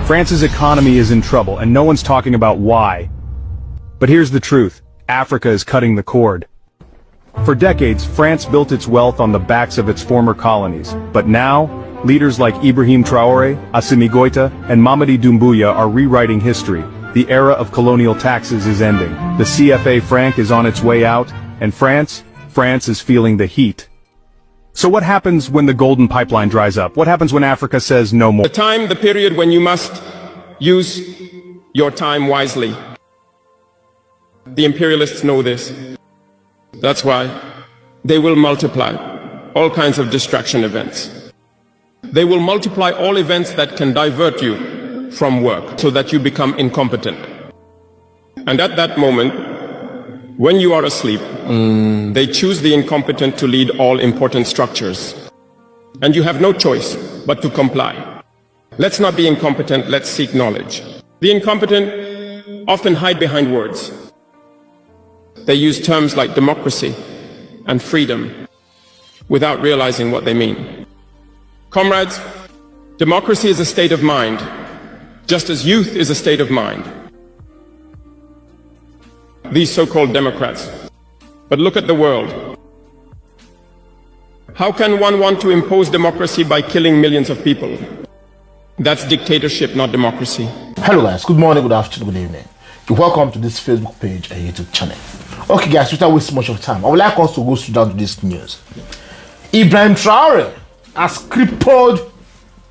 France's economy is in trouble, and no one's talking about why. But here's the truth. Africa is cutting the cord. For decades, France built its wealth on the backs of its former colonies. But now, leaders like Ibrahim Traoré, Assimi Goïta, and Mamadi Doumbouya are rewriting history. The era of colonial taxes is ending. The CFA franc is on its way out, and France is feeling the heat. So what happens when the golden pipeline dries up? What happens when Africa says no more? The period when you must use your time wisely. The imperialists know this. That's why they will multiply all kinds of distraction events. They will multiply all events that can divert you from work so that you become incompetent. And at that moment, when you are asleep, they choose the incompetent to lead all important structures. And you have no choice but to comply. Let's not be incompetent, let's seek knowledge. The incompetent often hide behind words. They use terms like democracy and freedom without realizing what they mean. Comrades, democracy is a state of mind, just as youth is a state of mind. These so-called Democrats. But look at the world. How can one want to impose democracy by killing millions of people? That's dictatorship, not democracy. Hello guys, good morning, good afternoon, good evening. Welcome to this Facebook page and YouTube channel. Okay guys, without wasting much of time, I would like us to go straight down to this news. Ibrahim Traoré has crippled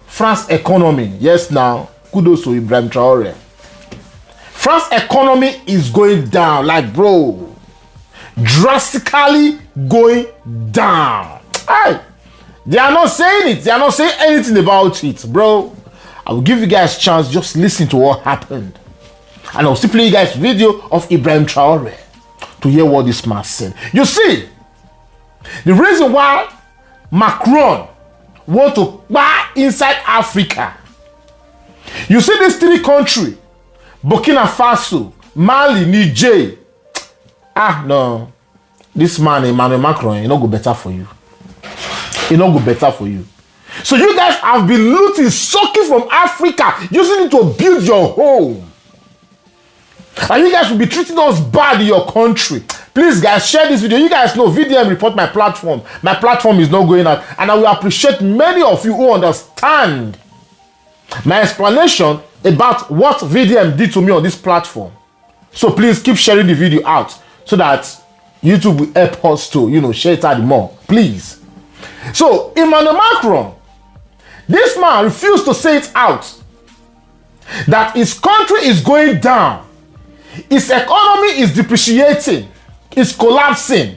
France's economy. Yes, now, kudos to Ibrahim Traoré. France's economy is going down, like bro, drastically going down. Hey, they are not saying it. They are not saying anything about it, bro. I will give you guys a chance. Just listen to what happened, and I'll still play you guys video of Ibrahim Traoré to hear what this man said. You see, the reason why Macron want to buy inside Africa. You see these three countries, Burkina Faso, Mali, Niger. No. This man, Emmanuel Macron, he not go better for you. He not go better for you. So you guys have been looting, sucking from Africa, using it to build your home. And you guys will be treating us bad in your country. Please guys, share this video. You guys know VDM report my platform. My platform is not going out. And I will appreciate many of you who understand my explanation about what VDM did to me on this platform. So please keep sharing the video out so that YouTube will help us to, share it out more. Please. So Emmanuel Macron, this man refused to say it out that his country is going down. His economy is depreciating. It's collapsing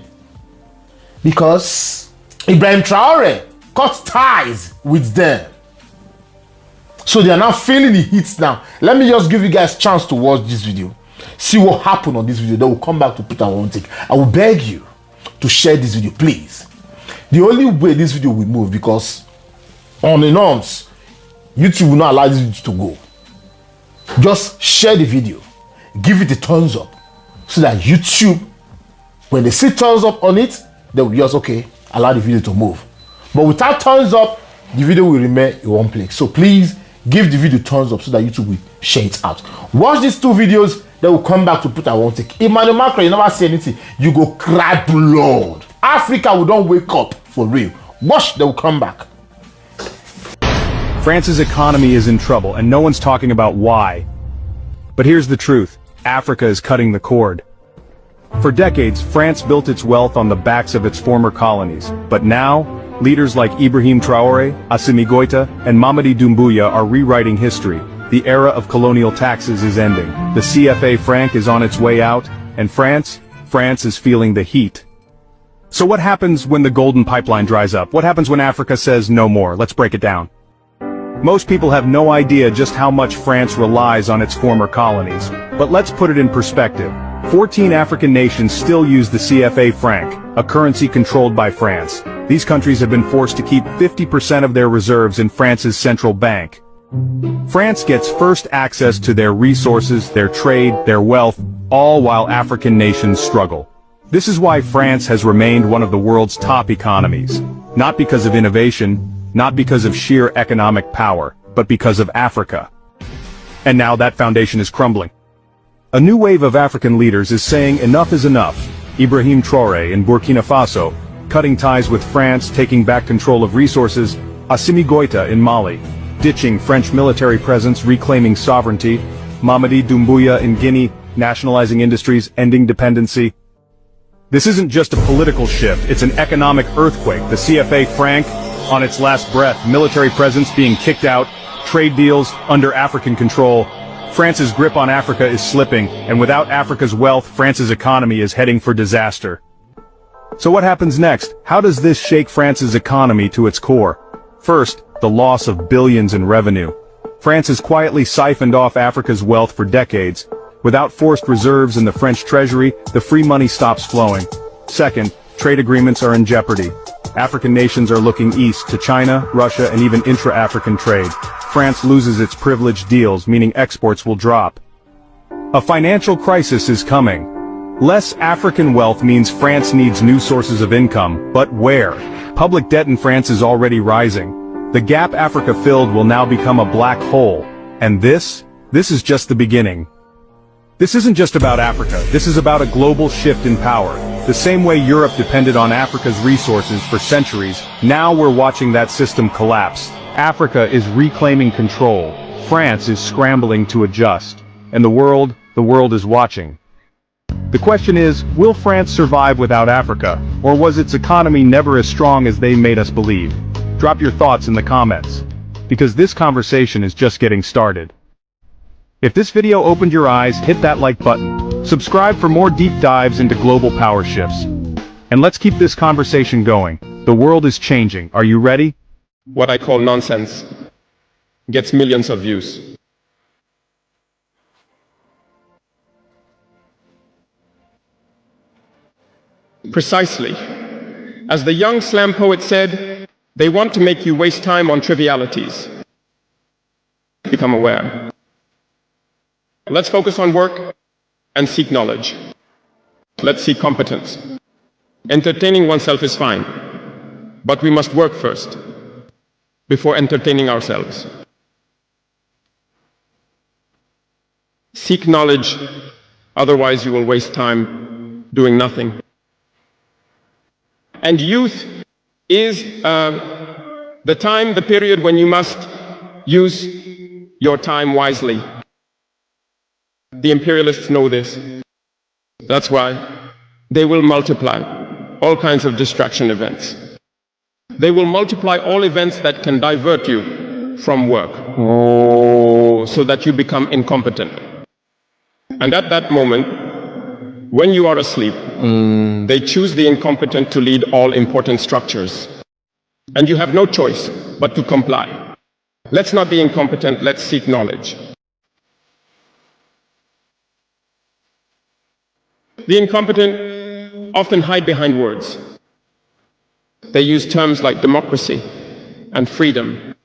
because Ibrahim Traoré cut ties with them. So they are now feeling the heat now. Let me just give you guys a chance to watch this video. See what happened on this video. Then we'll come back to Peter Wontik. I will beg you to share this video, please. The only way this video will move, because on the norms, YouTube will not allow this video to go. Just share the video. Give it a thumbs up so that YouTube, when they see thumbs up on it, they will just, okay, allow the video to move. But without thumbs up, the video will remain in one place. So please give the video thumbs up so that YouTube will share it out. Watch these two videos, then we'll come back to Peter Wontik. Emmanuel Macron, you never say anything. You go cry blood. Africa will don't wake up for real. Watch, they will come back. France's economy is in trouble, and no one's talking about why. But here's the truth. Africa is cutting the cord. For decades, France built its wealth on the backs of its former colonies. But now, leaders like Ibrahim Traoré, Assimi Goïta, and Mamadi Doumbouya are rewriting history. The era of colonial taxes is ending. The CFA franc is on its way out, and France is feeling the heat. So what happens when the golden pipeline dries up? What happens when Africa says no more? Let's break it down. Most people have no idea just how much France relies on its former colonies. But let's put it in perspective. 14 African nations still use the CFA franc, a currency controlled by France. These countries have been forced to keep 50% of their reserves in France's central bank. France gets first access to their resources, their trade, their wealth, all while African nations struggle. This is why France has remained one of the world's top economies. Not because of innovation, not because of sheer economic power, but because of Africa. And now that foundation is crumbling. A new wave of African leaders is saying enough is enough. Ibrahim Traoré in Burkina Faso, cutting ties with France, taking back control of resources. Assimi Goïta in Mali, ditching French military presence, reclaiming sovereignty. Mamadi Doumbouya in Guinea, nationalizing industries, ending dependency. This isn't just a political shift, it's an economic earthquake. The CFA franc on its last breath, military presence being kicked out, trade deals under African control. France's grip on Africa is slipping, and without Africa's wealth, France's economy is heading for disaster. So what happens next? How does this shake France's economy to its core? First, the loss of billions in revenue. France has quietly siphoned off Africa's wealth for decades. Without forced reserves in the French treasury, the free money stops flowing. Second, trade agreements are in jeopardy. African nations are looking east to China, Russia, and even intra-African trade. France loses its privileged deals, meaning exports will drop. A financial crisis is coming. Less African wealth means France needs new sources of income, but where? Public debt in France is already rising. The gap Africa filled will now become a black hole. And this is just the beginning. This isn't just about Africa, this is about a global shift in power. The same way Europe depended on Africa's resources for centuries, now we're watching that system collapse. Africa is reclaiming control. France is scrambling to adjust. And the world is watching. The question is, will France survive without Africa? Or was its economy never as strong as they made us believe? Drop your thoughts in the comments. Because this conversation is just getting started. If this video opened your eyes, hit that like button. Subscribe for more deep dives into global power shifts. And let's keep this conversation going. The world is changing. Are you ready? What I call nonsense gets millions of views. Precisely. As the young slam poet said, they want to make you waste time on trivialities. Become aware. Let's focus on work and seek knowledge. Let's seek competence. Entertaining oneself is fine, but we must work first, before entertaining ourselves. Seek knowledge, otherwise you will waste time doing nothing. And youth is the period when you must use your time wisely. The imperialists know this. That's why they will multiply all kinds of distraction events. They will multiply all events that can divert you from work, so that you become incompetent. And at that moment, when you are asleep, they choose the incompetent to lead all important structures. And you have no choice but to comply. Let's not be incompetent, let's seek knowledge. The incompetent often hide behind words. They use terms like democracy and freedom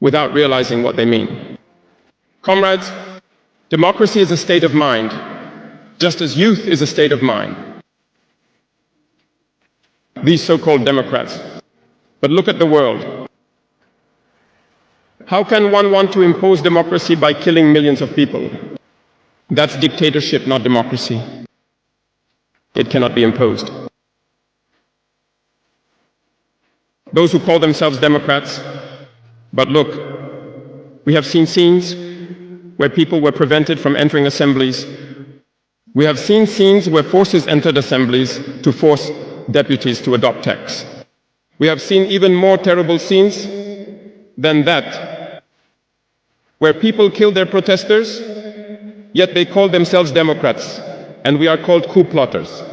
without realizing what they mean. Comrades, democracy is a state of mind, just as youth is a state of mind. These so-called Democrats. But look at the world. How can one want to impose democracy by killing millions of people? That's dictatorship, not democracy. It cannot be imposed. Those who call themselves Democrats, but look, we have seen scenes where people were prevented from entering assemblies. We have seen scenes where forces entered assemblies to force deputies to adopt texts. We have seen even more terrible scenes than that, where people killed their protesters, yet they call themselves Democrats, and we are called coup plotters.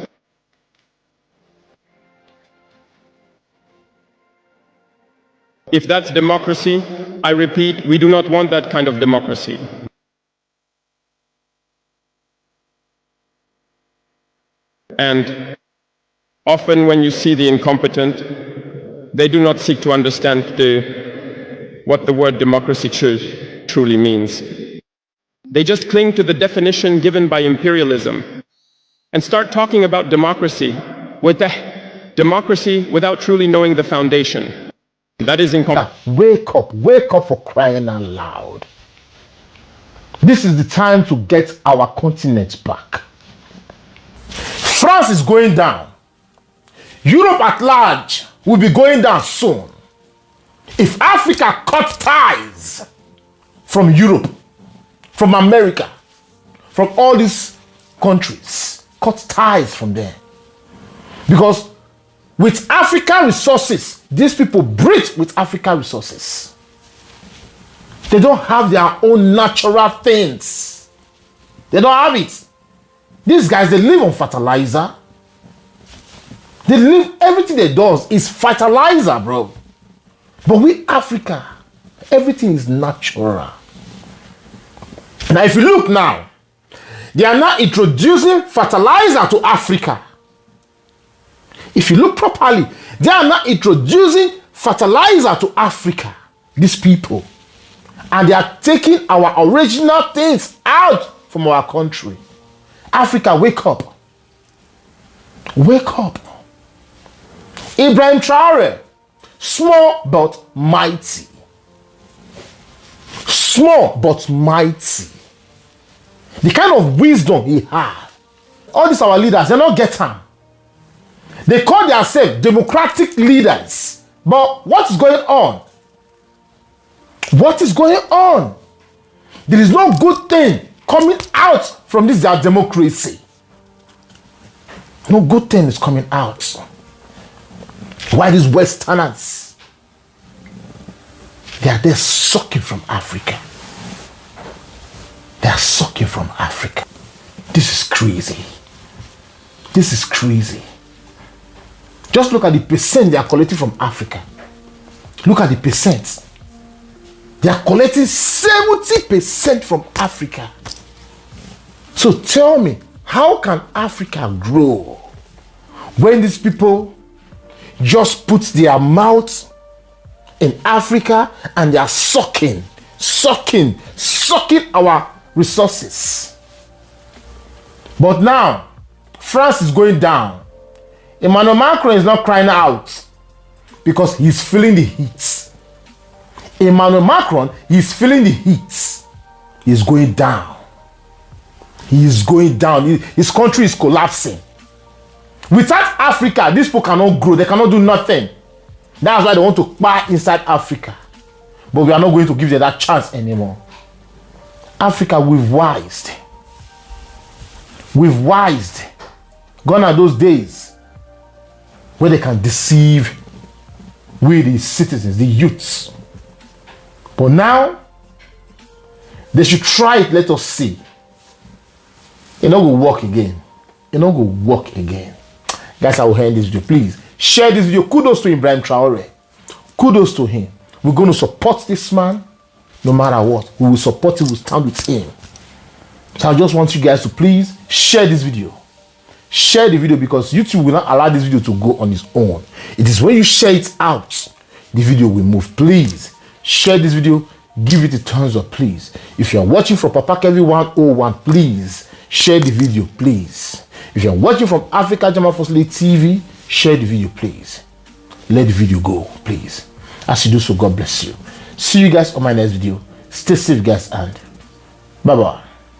If that's democracy, I repeat, we do not want that kind of democracy. And often when you see the incompetent, they do not seek to understand what the word democracy truly means. They just cling to the definition given by imperialism and start talking about democracy without truly knowing the foundation. That is incompetent. Wake up for crying out loud. This is the time to get our continent back. France is going down. Europe at large will be going down soon. If Africa cut ties from Europe, from America, from all these countries, cut ties from there. Because with African resources, these people breathe with African resources. They don't have their own natural things. They don't have it. These guys, they live on fertilizer. They live, everything they do is fertilizer, bro. But we Africa, everything is natural. Now, if you look now, they are now introducing fertilizer to Africa. If you look properly, they are now introducing fertilizer to Africa. These people. And they are taking our original things out from our country. Africa, wake up. Wake up. Ibrahim Traore, small but mighty. Small but mighty. The kind of wisdom he has. All these our leaders, they don't get him. They call themselves democratic leaders. But what is going on? What is going on? There is no good thing coming out from this their democracy. No good thing is coming out. Why these Westerners? They are there sucking from Africa. They are sucking from Africa. This is crazy. This is crazy. Just look at the percent they are collecting from Africa. Look at the percent. They are collecting 70% from Africa. So tell me, how can Africa grow when these people just put their mouth in Africa and they are sucking our resources? But now, France is going down. Emmanuel Macron is not crying out because he's feeling the heat. Emmanuel Macron is feeling the heat. He's going down. He is going down. His country is collapsing. Without Africa, these people cannot grow. They cannot do nothing. That's why they want to buy inside Africa. But we are not going to give them that chance anymore. Africa, we've wised. We've wised. Gone are those days where they can deceive we, the citizens, the youths. But now, they should try it. Let us see. It not go work again. It not go work again. Guys, I will end this video. Please share this video. Kudos to Ibrahim Traore. Kudos to him. We're going to support this man no matter what. We will support him. We'll stand with him. So I just want you guys to please share this video. Share the video because YouTube will not allow this video to go on its own. It is when you share it out, the video will move. Please share this video. Give it a thumbs up, please. If you are watching from Papa Kevin 101, please share the video, please. If you are watching from Africa Jama Fosle TV, share the video, please. Let the video go, please. As you do so, God bless you. See you guys on my next video. Stay safe, guys, and bye-bye.